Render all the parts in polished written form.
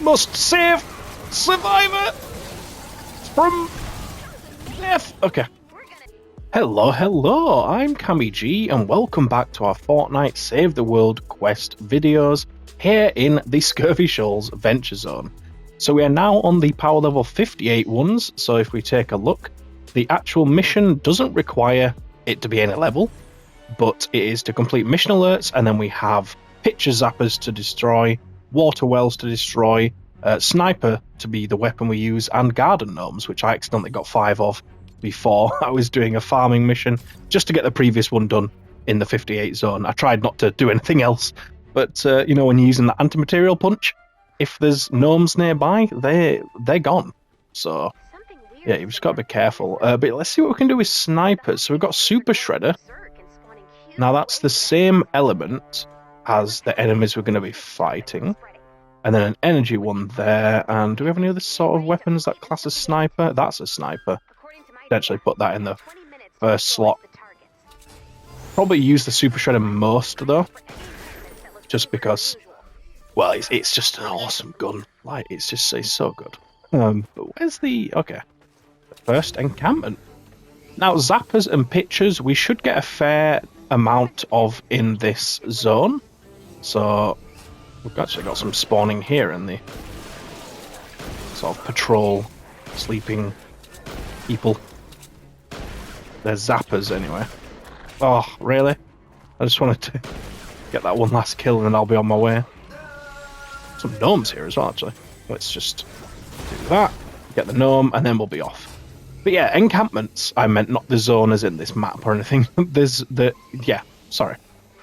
must save Survivor from death. Okay. Hello, hello, I'm CammyG and welcome back to our Fortnite Save the World quest videos here in the Scurvy Shoals Venture Zone. So we are now on the power level 58 ones, so if we take a look, the actual mission doesn't require it to be any level, but it is to complete mission alerts, and then we have picture zappers to destroy, water wells to destroy, sniper to be the weapon we use, and garden gnomes, which I accidentally got 5 of before I was doing a farming mission, just to get the previous one done in the 58 zone. I tried not to do anything else, but you know, when you're using the anti-material punch, if there's gnomes nearby, they're gone. So yeah, you've just got to be careful. But let's see what we can do with snipers. So we've got Super Shredder. Now that's the same element as the enemies we're going to be fighting. And then an energy one there. And do we have any other sort of weapons that class as sniper? That's a sniper. Potentially put that in the first slot. Probably use the Super Shredder most though. Just because, well, it's just an awesome gun. Like, it's so good. But where's the... Okay. The first encampment. Now, zappers and pitchers, we should get a fair amount of in this zone. So, we've actually got some spawning here in the sort of patrol, sleeping people. They're zappers anyway. Oh, really? I just wanted to get that one last kill and then I'll be on my way. Some gnomes here as well, actually. Let's just do that, get the gnome, and then we'll be off. But yeah, encampments, I meant not the zone as in this map or anything. There's the... Yeah, sorry.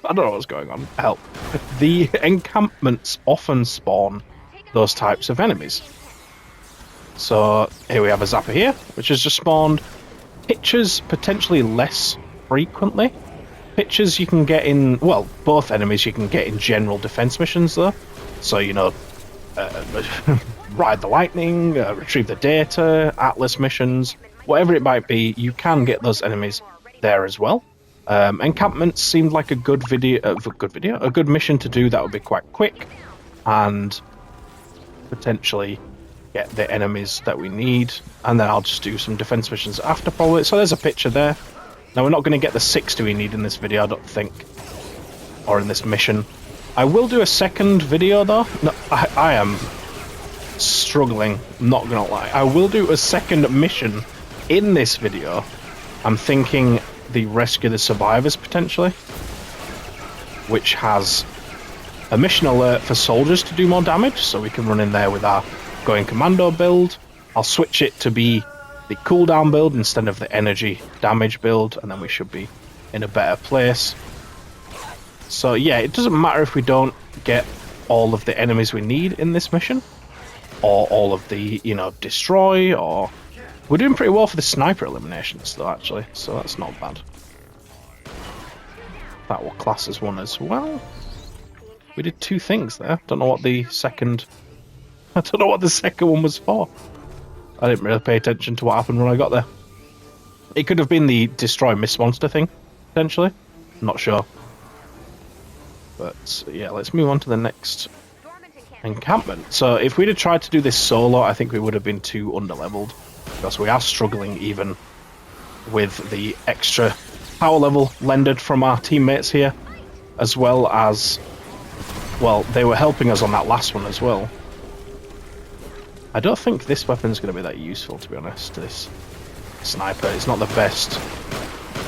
I don't know what's going on. Help. The encampments often spawn those types of enemies. So here we have a zapper here, which has just spawned. Pitchers potentially less frequently. Pitchers you can get in... Well, both enemies you can get in general defense missions though. So, you know... ride the lightning, retrieve the data, Atlas missions, whatever it might be, you can get those enemies there as well. Encampments seemed like a good mission to do that would be quite quick and potentially get the enemies that we need, and then I'll just do some defense missions after probably. So there's a picture there. Now we're not going to get the 60 we need in this video, I don't think, or in this mission. I will do a second video though. No, I am struggling, not gonna lie. I will do a second mission in this video. I'm thinking the Rescue the Survivors potentially, which has a mission alert for soldiers to do more damage, so we can run in there with our going commando build. I'll switch it to be the cooldown build instead of the energy damage build, and then we should be in a better place. So yeah, it doesn't matter if we don't get all of the enemies we need in this mission, or all of the, you know, destroy, or... We're doing pretty well for the sniper eliminations though, actually, so that's not bad. That will class as one as well. We did 2 things there. Don't know what the second... I don't know what the second one was for. I didn't really pay attention to what happened when I got there. It could have been the destroy Miss Monster thing, potentially. Not sure. But yeah, let's move on to the next encampment. So if we'd have tried to do this solo, I think we would have been too underleveled, because we are struggling even with the extra power level lended from our teammates here, as well as, well, they were helping us on that last one as well. I don't think this weapon's going to be that useful, to be honest. This sniper, it's not the best.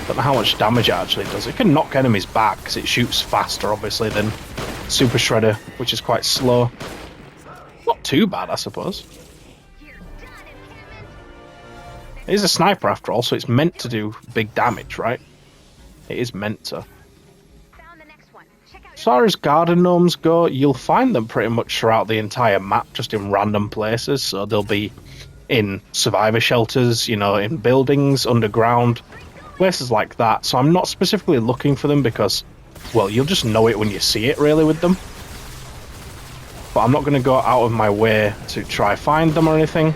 Don't know how much damage it actually does. It can knock enemies back because it shoots faster, obviously, than Super Shredder, which is quite slow. Not too bad, I suppose. It is a sniper after all, so it's meant to do big damage, right? It is meant to. As far as garden gnomes go, you'll find them pretty much throughout the entire map, just in random places. So they'll be in survivor shelters, you know, in buildings, underground, places like that. So I'm not specifically looking for them because, well, you'll just know it when you see it, really, with them. But I'm not going to go out of my way to try find them or anything.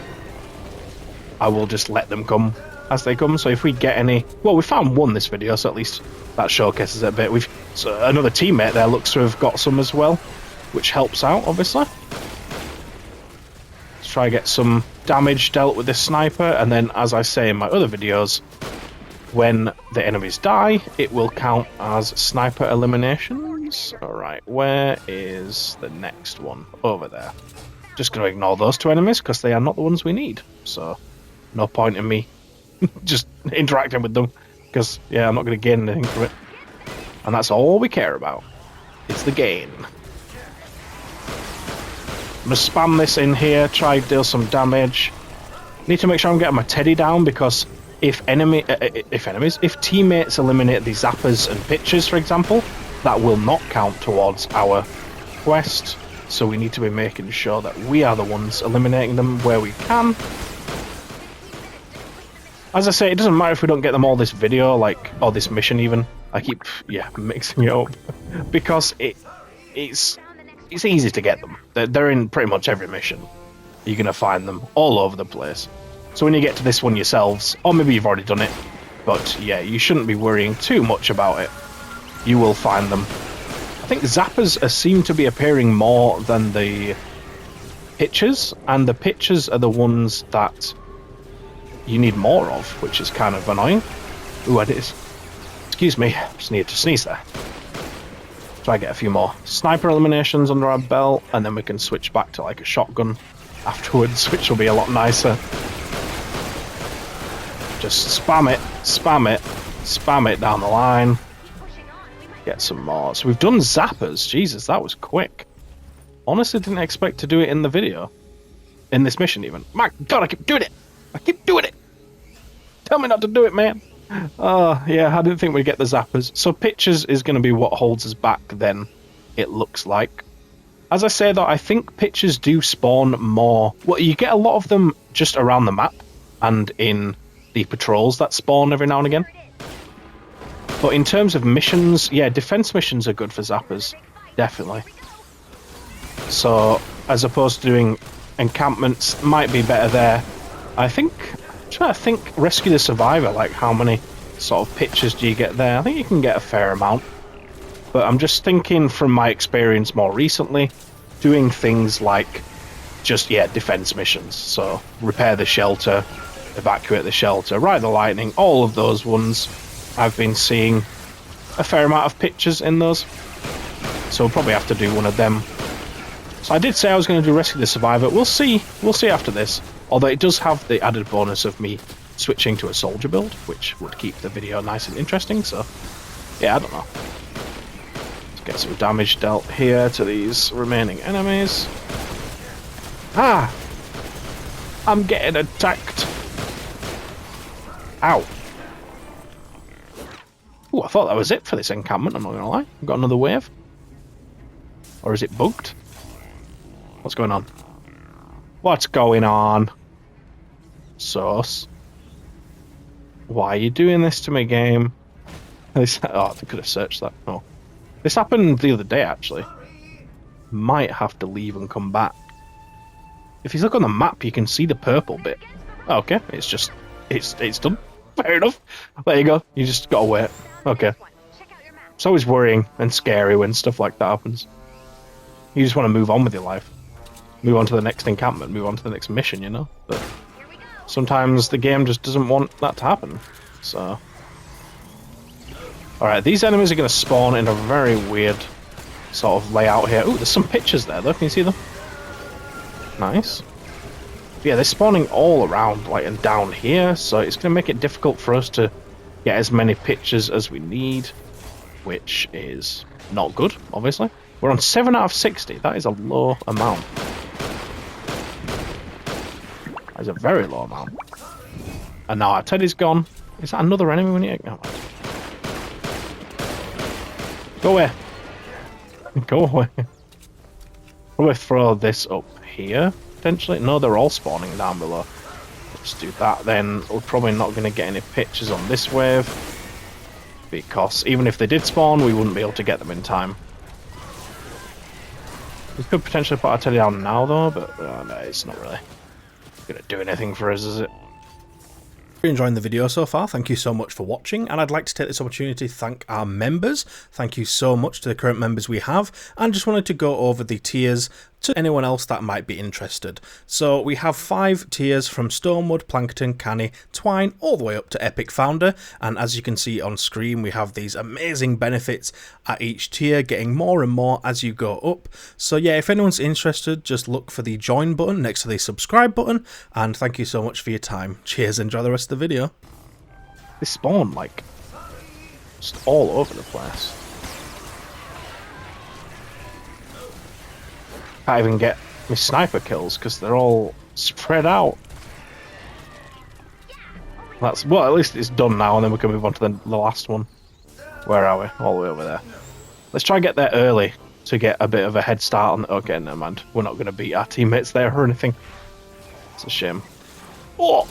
I will just let them come as they come. So if we get any... Well, we found one this video, so at least that showcases it a bit. So another teammate there looks to have got some as well, which helps out, obviously. try get some damage dealt with this sniper, and then, as I say in my other videos, when the enemies die, it will count as sniper eliminations. Alright, where is the next one? Over there. Just going to ignore those two enemies, because they are not the ones we need. So, no point in me just interacting with them, because, yeah, I'm not going to gain anything from it. And that's all we care about. It's the gain. I'm going to spam this in here, try to deal some damage. Need to make sure I'm getting my Teddy down, because if teammates eliminate the zappers and pitchers, for example, that will not count towards our quest. So we need to be making sure that we are the ones eliminating them where we can. As I say, it doesn't matter if we don't get them all this video, like, or this mission even. I keep, yeah, mixing it up. Because it's easy to get them. They're in pretty much every mission. You're going to find them all over the place. So when you get to this one yourselves, or maybe you've already done it, but yeah, you shouldn't be worrying too much about it. You will find them. I think zappers seem to be appearing more than the pitchers, and the pitchers are the ones that you need more of, which is kind of annoying. Ooh, it is. Excuse me, just need to sneeze there. Try to get a few more sniper eliminations under our belt, and then we can switch back to like a shotgun afterwards, which will be a lot nicer. Just spam it, spam it, spam it down the line. Get some more. So we've done zappers. Jesus, that was quick. Honestly, didn't expect to do it in the video. In this mission, even. My God, I keep doing it. I keep doing it. Tell me not to do it, man. Yeah, I didn't think we'd get the zappers. So pitchers is going to be what holds us back then, it looks like. As I say, though, I think pitchers do spawn more. Well, you get a lot of them just around the map and in the patrols that spawn every now and again. But in terms of missions, yeah, defense missions are good for zappers. Definitely. So, as opposed to doing encampments, might be better there. I think, I'm trying to think, Rescue the Survivor, like how many sort of pitches do you get there? I think you can get a fair amount. But I'm just thinking from my experience more recently, doing things like just, yeah, defense missions. So, repair the shelter, evacuate the shelter, ride the lightning, all of those ones. I've been seeing a fair amount of pitches in those. So we'll probably have to do one of them. So I did say I was going to do Rescue the Survivor. We'll see. We'll see after this. Although it does have the added bonus of me switching to a soldier build, which would keep the video nice and interesting. So, yeah, I don't know. Let's get some damage dealt here to these remaining enemies. Ah! I'm getting attacked. Ow. Ooh, I thought that was it for this encampment, I'm not going to lie. We've got another wave. Or is it bugged? What's going on? What's going on? Sauce. Why are you doing this to me, game? This, oh, I could have searched that. Oh. This happened the other day, actually. Might have to leave and come back. If you look on the map, you can see the purple bit. Oh, okay, it's just... It's done. Fair enough. There you go. You just gotta wait. Okay. It's always worrying and scary when stuff like that happens. You just want to move on with your life. Move on to the next encampment, move on to the next mission, you know? But sometimes the game just doesn't want that to happen. So... Alright, these enemies are going to spawn in a very weird sort of layout here. Ooh, there's some pictures there, though. Can you see them? Nice. Yeah, they're spawning all around, like, and down here, so it's going to make it difficult for us to get as many pictures as we need, which is not good, obviously. We're on 7 out of 60. That is a low amount. That is a very low amount. And now our Teddy's gone. Is that another enemy we need to... Oh. Go away. Go away. Probably throw this up here, potentially. No, they're all spawning down below. Let's do that then. We're probably not going to get any pictures on this wave, because even if they did spawn, we wouldn't be able to get them in time. We could potentially put our Teddy down now, though, but no, it's not really going to do anything for us, is it? If you're enjoying the video so far, thank you so much for watching, and I'd like to take this opportunity to thank our members. Thank you so much to the current members we have, and just wanted to go over the tiers to anyone else that might be interested. So we have 5 tiers from Stonewood, Plankton, Canny, Twine, all the way up to Epic Founder, and as you can see on screen we have these amazing benefits at each tier, getting more and more as you go up. So yeah, if anyone's interested, just look for the join button next to the subscribe button, and thank you so much for your time. Cheers, enjoy the rest of the video. They spawn like just all over the place. Can't even get my sniper kills because they're all spread out. That's, well, at least it's done now, and then we can move on to the last one. Where are we? All the way over there. Let's try and get there early to get a bit of a head start on. Okay, never mind. We're not going to beat our teammates there or anything. It's a shame. Oh!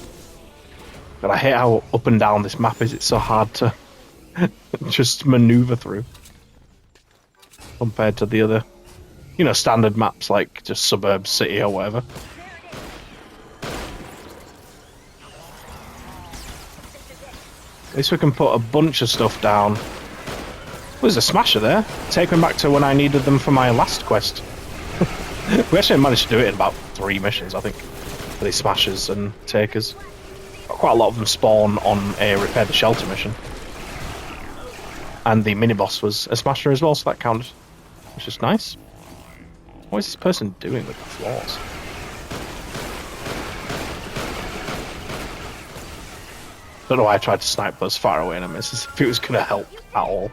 But I hate how up and down this map is. It's so hard to just maneuver through compared to the other, you know, standard maps like just Suburb City or whatever. At least we can put a bunch of stuff down. There's a smasher there. Take me back to when I needed them for my last quest. We actually managed to do it in about 3 missions, I think, for these smashers and takers. Quite a lot of them spawn on a repair the shelter mission. And the mini-boss was a smasher as well, so that counted. Which is nice. What is this person doing with the floors? Don't know why I tried to snipe those far away enemies, as if it was going to help at all.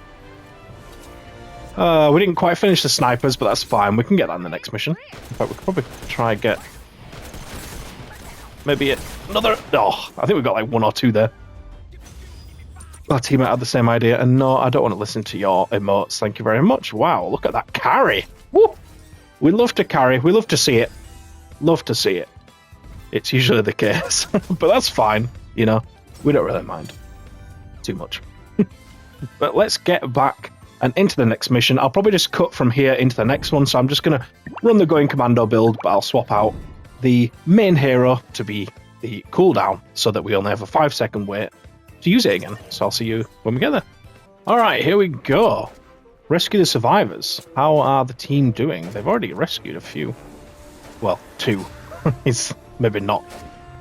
We didn't quite finish the snipers, but that's fine. We can get that in the next mission. In fact, we could probably try and get maybe another. Oh, I think we got like 1 or 2 there. Our teammate had the same idea, and no, I don't want to listen to your emotes. Thank you very much. Wow, look at that carry. Woo! We love to carry. We love to see it. Love to see it. It's usually the case, but that's fine. You know, we don't really mind too much. But let's get back and into the next mission. I'll probably just cut from here into the next one, so I'm just going to run the Going Commando build, but I'll swap out the main hero to be the cooldown so that we only have a 5-second wait to use it again. So I'll see you when we get there. Alright, here we go. Rescue the survivors. How are the team doing? They've already rescued a few. Well, 2. It's maybe not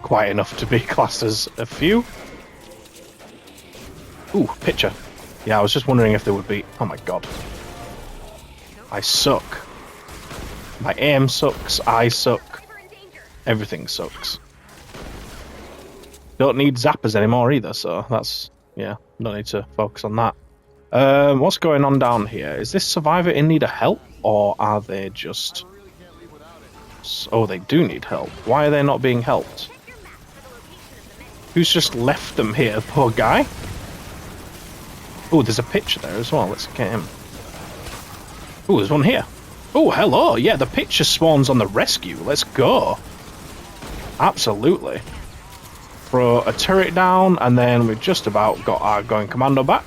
quite enough to be classed as a few. Ooh, picture. Yeah, I was just wondering if there would be... Oh my god. I suck. My aim sucks, I suck. Everything sucks. Don't need zappers anymore either, so that's... Yeah, don't need to focus on that. What's going on down here? Is this survivor in need of help, or are they just... Oh, they do need help. Why are they not being helped? Who's just left them here, poor guy? Oh, there's a pitcher there as well. Let's get him. Oh, there's one here. Oh, hello. Yeah, the pitcher spawns on the rescue. Let's go. Absolutely. Throw a turret down, and then we've just about got our Going Commando back.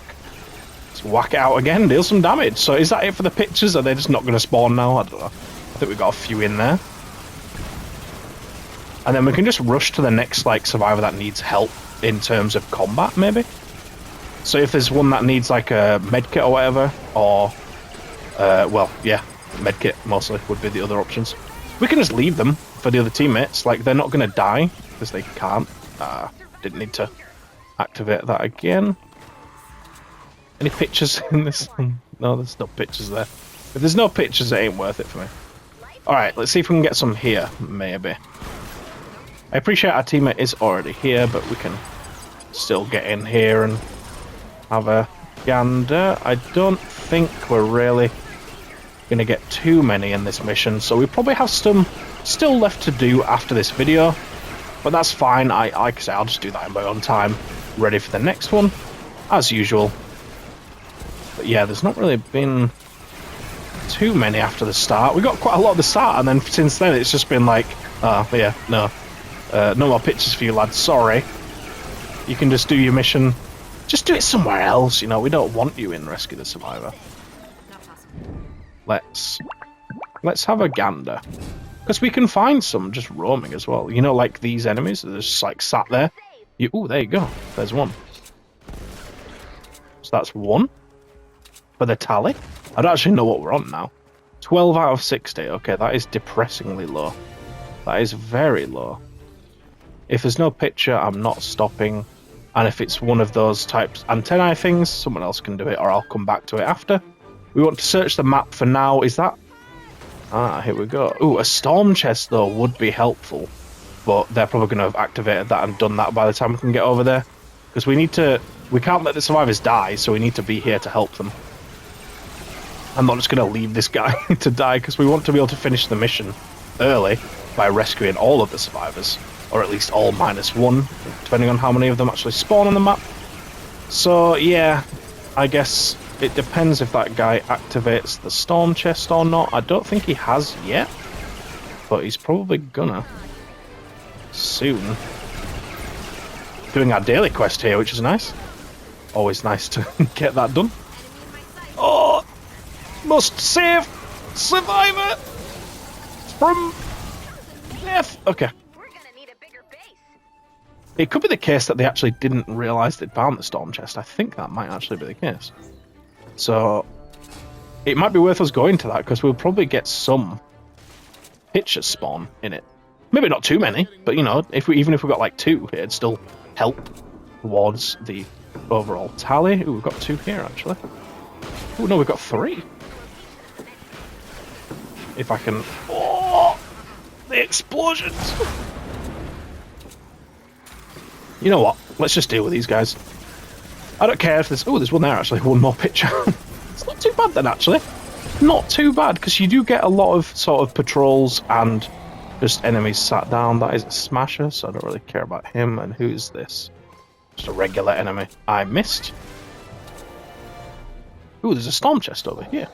Let's whack it out again, deal some damage. So is that it for the pitchers? Are they just not going to spawn now? I don't know. I think we got a few in there. And then we can just rush to the next like survivor that needs help in terms of combat, maybe. So if there's one that needs like a medkit or whatever, or well, yeah, medkit mostly would be the other options. We can just leave them for the other teammates. Like, they're not going to die because they can't. Didn't need to activate that again. Any pictures in this? No, there's no pictures there. If there's no pictures, it ain't worth it for me. Alright, let's see if we can get some here, maybe. I appreciate our teammate is already here, but we can still get in here and have a gander. I don't think we're really going to get too many in this mission, so we probably have some still left to do after this video, but that's fine. Like I say, I'll just do that in my own time, ready for the next one, as usual. But yeah, there's not really been too many after the start. We got quite a lot at the start, and then since then it's just been like, oh yeah, no more pictures for you lads, sorry. You can just do your mission. Just do it somewhere else, you know, we don't want you in Rescue the Survivor. Let's have a gander. Because we can find some just roaming as well. You know, like these enemies, they're just like sat there. Oh, there you go. There's one. So that's one. For the tally. I don't actually know what we're on now. 12 out of 60. Okay, that is depressingly low. That is very low. If there's no picture, I'm not stopping. And if it's one of those types antennae things, someone else can do it, or I'll come back to it after. We want to search the map for now. Is that... Ah, here we go. Ooh, a storm chest, though, would be helpful. But they're probably going to have activated that and done that by the time we can get over there. Because we need to... We can't let the survivors die, so we need to be here to help them. I'm not just going to leave this guy to die, because we want to be able to finish the mission early by rescuing all of the survivors. Or at least all -1, depending on how many of them actually spawn on the map. So, yeah, I guess it depends if that guy activates the storm chest or not. I don't think he has yet, but he's probably gonna soon. Doing our daily quest here, which is nice. Always nice to get that done. Oh! Must save survivor from death. Okay. It could be the case that they actually didn't realise they'd found the storm chest. I think that might actually be the case. So, it might be worth us going to that, because we'll probably get some pictures spawn in it. Maybe not too many, but, you know, even if we got like 2, it'd still help towards the overall tally. Ooh, we've got 2 here, actually. Oh, no, we've got 3. If I can... Oh! The explosions! You know what? Let's just deal with these guys. I don't care if there's... Oh, there's one there, actually. One more picture. It's not too bad, then, actually. Not too bad, because you do get a lot of sort of patrols and just enemies sat down. That is a smasher, so I don't really care about him. And who is this? Just a regular enemy. I missed. Ooh, there's a storm chest over here.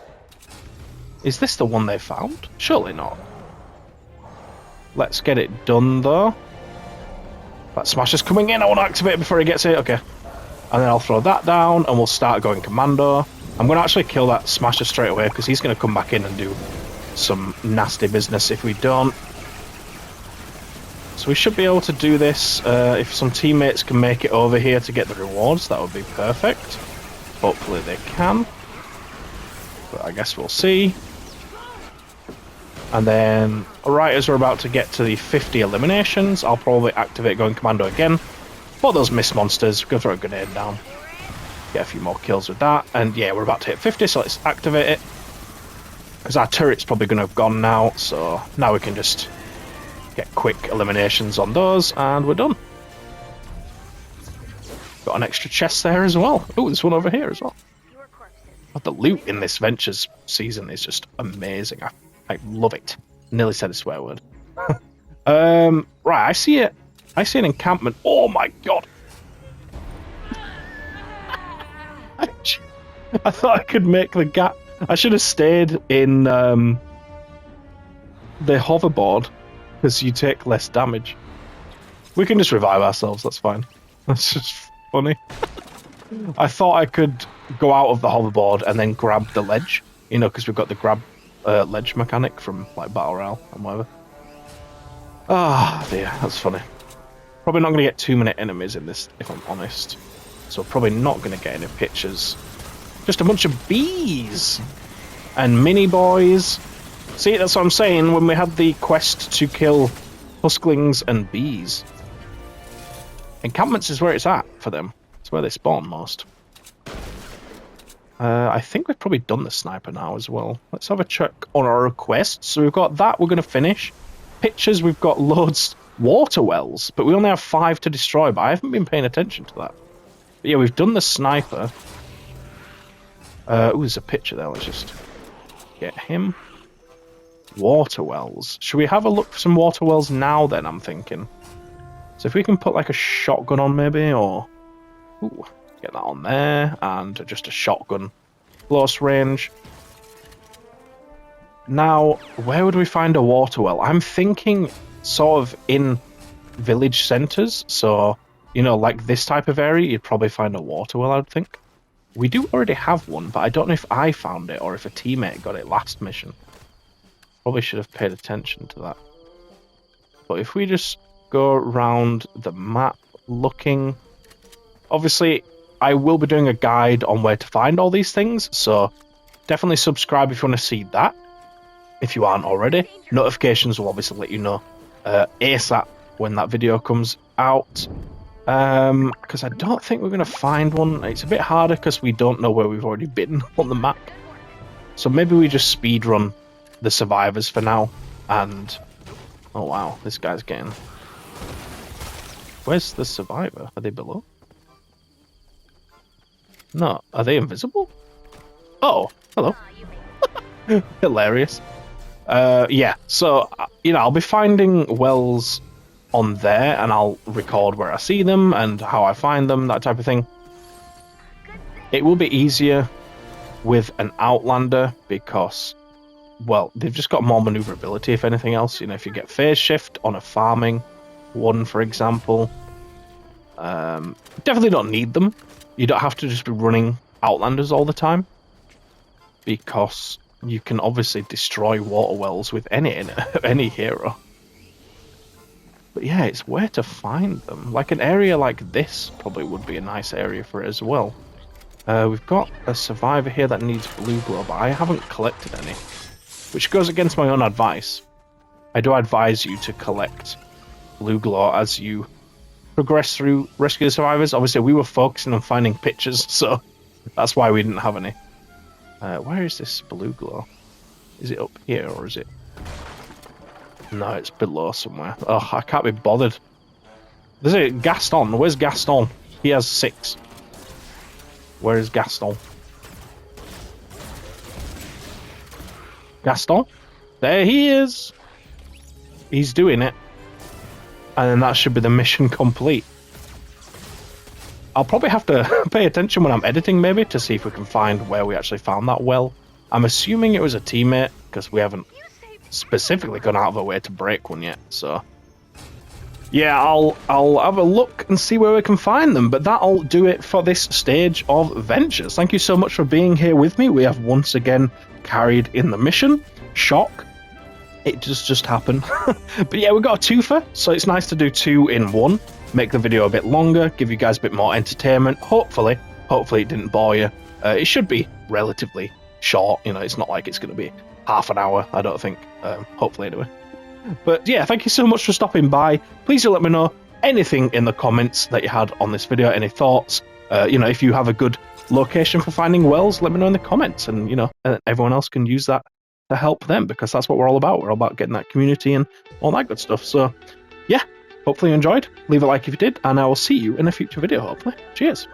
Is this the one they found? Surely not. Let's get it done, though. That smasher's coming in. I want to activate it before he gets it. Okay. And then I'll throw that down, and we'll start going commando. I'm going to actually kill that smasher straight away, because he's going to come back in and do some nasty business if we don't. So we should be able to do this. If some teammates can make it over here to get the rewards, that would be perfect. Hopefully they can. But I guess we'll see. And then, right as we're about to get to the 50 eliminations, I'll probably activate going commando again. For those mist monsters, we're going to throw a grenade down. Get a few more kills with that. And yeah, we're about to hit 50, so let's activate it. Because our turret's probably going to have gone now, so now we can just get quick eliminations on those, and we're done. Got an extra chest there as well. Oh, there's one over here as well. But the loot in this Ventures season is just amazing. I love it. Nearly said a swear word. Right, I see it. I see an encampment. Oh my god! I thought I could make the gap. I should have stayed in the hoverboard, because you take less damage. We can just revive ourselves, that's fine. That's just funny. I thought I could go out of the hoverboard and then grab the ledge, you know, because we've got the grab ledge mechanic from like Battle Royale and whatever. Ah, dear, that's funny. Probably not going to get too many enemies in this, if I'm honest. So probably not going to get any pictures. Just a bunch of bees and mini boys. See, that's what I'm saying when we had the quest to kill husklings and bees. Encampments is where it's at for them. It's where they spawn most. I think we've probably done the sniper now as well. Let's have a check on our requests. So we've got that we're going to finish. Pictures, we've got loads. Water wells, but we only have 5 to destroy, but I haven't been paying attention to that. But yeah, we've done the sniper. Ooh, there's a picture there. Let's just get him. Water wells. Should we have a look for some water wells now then, I'm thinking? So if we can put like a shotgun on maybe, or... Ooh, get that on there, and just a shotgun. Close range. Now, where would we find a water well? I'm thinking sort of in village centres, so, you know, like this type of area, you'd probably find a water well, I would think. We do already have one, but I don't know if I found it or if a teammate got it last mission. Probably should have paid attention to that. But if we just go around the map looking... Obviously, I will be doing a guide on where to find all these things, so definitely subscribe if you want to see that. if you aren't already. Notifications will obviously let you know ASAP when that video comes out. Because I don't think we're going to find one. It's a bit harder because we don't know where we've already been on the map. So maybe we just speedrun the survivors for now. And oh wow, this guy's getting... Where's the survivor? Are they below? No, are they invisible? Oh, hello. Hilarious. Yeah, so, you know, I'll be finding wells on there, and I'll record where I see them and how I find them, that type of thing. It will be easier with an Outlander because, well, they've just got more maneuverability, if anything else. You know, if you get phase shift on a farming one, for example, definitely don't need them. You don't have to just be running Outlanders all the time, because you can obviously destroy water wells with any hero. But yeah, it's where to find them. Like an area like this probably would be a nice area for it as well. We've got a survivor here that needs blue glow, but I haven't collected any, which goes against my own advice. I do advise you to collect blue glow as you progress through Rescue the Survivors. Obviously, we were focusing on finding pictures, so that's why we didn't have any. Where is this blue glow? Is it up here, or is it... No, it's below somewhere. Oh, I can't be bothered. There's a Gaston. Where's Gaston? He has 6. Where is Gaston? Gaston? There he is! He's doing it. And then that should be the mission complete. I'll probably have to pay attention when I'm editing, maybe, to see if we can find where we actually found that well. I'm assuming it was a teammate, because we haven't specifically gone out of our way to break one yet, so... Yeah, I'll have a look and see where we can find them, but that'll do it for this stage of Ventures. Thank you so much for being here with me. We have once again carried in the mission. Shock. It just happened. But yeah, we got a twofer, so it's nice to do 2 in 1. Make the video a bit longer, give you guys a bit more entertainment. Hopefully it didn't bore you. It should be relatively short, you know, it's not like it's going to be half an hour, I don't think. Hopefully anyway. But yeah, thank you so much for stopping by. Please do let me know anything in the comments that you had on this video, any thoughts. You know, if you have a good location for finding wells, let me know in the comments, and you know, everyone else can use that to help them, because that's what we're all about. We're all about getting that community and all that good stuff. So yeah, hopefully you enjoyed. Leave a like if you did, and I will see you in a future video, hopefully. Cheers.